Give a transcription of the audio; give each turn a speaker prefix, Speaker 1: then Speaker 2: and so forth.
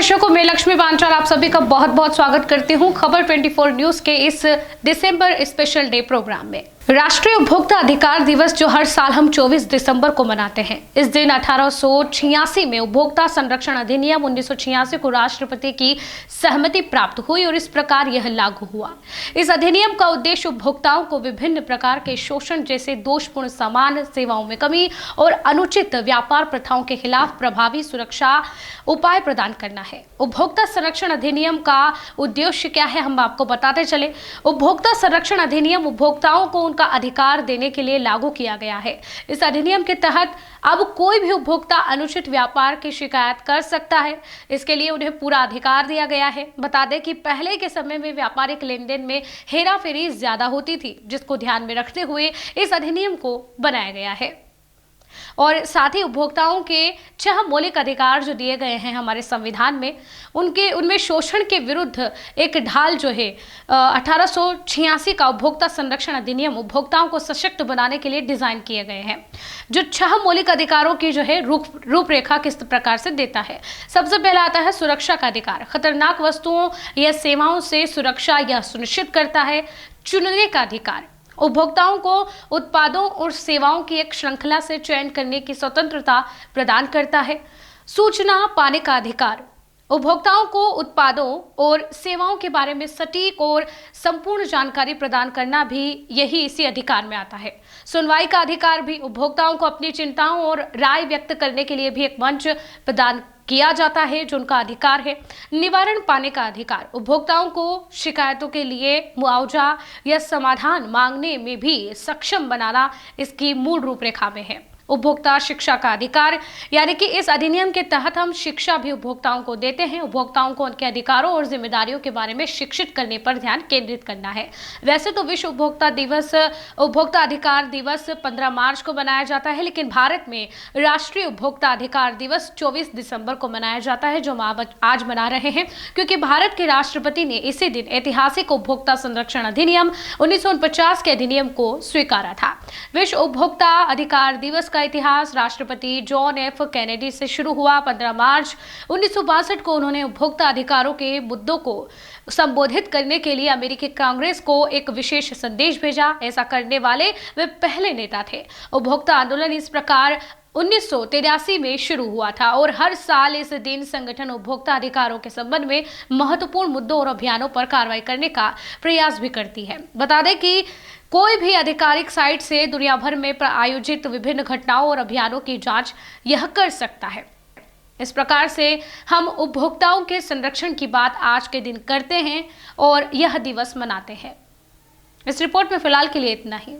Speaker 1: दर्शकों, मैं लक्ष्मी बांचाल आप सभी का बहुत बहुत स्वागत करती हूं खबर 24 न्यूज के इस दिसंबर स्पेशल डे प्रोग्राम में। राष्ट्रीय उपभोक्ता अधिकार दिवस जो हर साल हम 24 दिसंबर को मनाते हैं, इस दिन 1886 में उपभोक्ता संरक्षण अधिनियम 1986 को राष्ट्रपति की सहमति प्राप्त हुई और इस प्रकार यह लागू हुआ। इस अधिनियम का उद्देश्य उपभोक्ताओं को विभिन्न प्रकार के शोषण जैसे दोषपूर्ण सामान, सेवाओं में कमी और अनुचित व्यापार प्रथाओं के खिलाफ प्रभावी सुरक्षा उपाय प्रदान करना है। उपभोक्ता संरक्षण अधिनियम का उद्देश्य क्या है, हम आपको बताते चले। उपभोक्ता संरक्षण अधिनियम उपभोक्ताओं को उनका अधिकार देने के लिए लागू किया गया है। इस अधिनियम के तहत अब कोई भी उपभोक्ता अनुचित व्यापार की शिकायत कर सकता है। इसके लिए उन्हें पूरा अधिकार दिया गया है। बता दें कि पहले के समय में व्यापारिक लेन देन में हेराफेरी ज्यादा होती थी, जिसको ध्यान में रखते हुए इस अधिनियम को बनाया गया है। और साथ ही उपभोक्ताओं के 6 मौलिक अधिकार जो दिए गए हैं हमारे संविधान में, उनमें शोषण के विरुद्ध एक ढाल जो है 1886 का उपभोक्ता संरक्षण अधिनियम उपभोक्ताओं को सशक्त बनाने के लिए डिजाइन किए गए हैं। जो 6 मौलिक अधिकारों की जो है रूपरेखा किस प्रकार से देता है। सबसे पहला आता है सुरक्षा का अधिकार। खतरनाक वस्तुओं या सेवाओं से सुरक्षा यह सुनिश्चित करता है। चुनने का अधिकार उपभोक्ताओं को उत्पादों और सेवाओं की एक श्रृंखला से चयन करने की स्वतंत्रता प्रदान करता है। सूचना पाने का अधिकार उपभोक्ताओं को उत्पादों और सेवाओं के बारे में सटीक और संपूर्ण जानकारी प्रदान करना भी यही इसी अधिकार में आता है। सुनवाई का अधिकार भी उपभोक्ताओं को अपनी चिंताओं और राय व्यक्त करने के लिए भी एक मंच प्रदान किया जाता है, जो उनका अधिकार है। निवारण पाने का अधिकार उपभोक्ताओं को शिकायतों के लिए मुआवजा या समाधान मांगने में भी सक्षम बनाना इसकी मूल रूपरेखा में है। उपभोक्ता शिक्षा का अधिकार, यानी कि इस अधिनियम के तहत हम शिक्षा भी उपभोक्ताओं को देते हैं। उपभोक्ताओं को उनके अधिकारों और जिम्मेदारियों के बारे में शिक्षित करने पर ध्यान केंद्रित करना है। वैसे तो विश्व उपभोक्ता अधिकार दिवस 15 मार्च को मनाया जाता है, लेकिन भारत में राष्ट्रीय उपभोक्ता अधिकार दिवस 24 दिसंबर को मनाया जाता है, जो हम आज मना रहे हैं, क्योंकि भारत के राष्ट्रपति ने इसी दिन ऐतिहासिक उपभोक्ता संरक्षण अधिनियम 1949 के अधिनियम को स्वीकारा था। विश्व उपभोक्ता अधिकार दिवस इतिहास राष्ट्रपति जॉन एफ कैनेडी से शुरू हुआ। 15 मार्च 1962 को उन्होंने उपभोक्ता अधिकारों के मुद्दों को संबोधित करने के लिए अमेरिकी कांग्रेस को एक विशेष संदेश भेजा। ऐसा करने वाले वे पहले नेता थे। उपभोक्ता आंदोलन इस प्रकार 1983 में शुरू हुआ था और हर साल इस दिन संगठन उपभोक्ता अधिकारों के संबंध में महत्वपूर्ण मुद्दों और अभियानों पर कार्रवाई करने का प्रयास भी करती है। बता दें कि कोई भी आधिकारिक साइट से दुनिया भर में आयोजित विभिन्न घटनाओं और अभियानों की जांच यह कर सकता है। इस प्रकार से हम उपभोक्ताओं के संरक्षण की बात आज के दिन करते हैं और यह दिवस मनाते हैं। इस रिपोर्ट में फिलहाल के लिए इतना ही।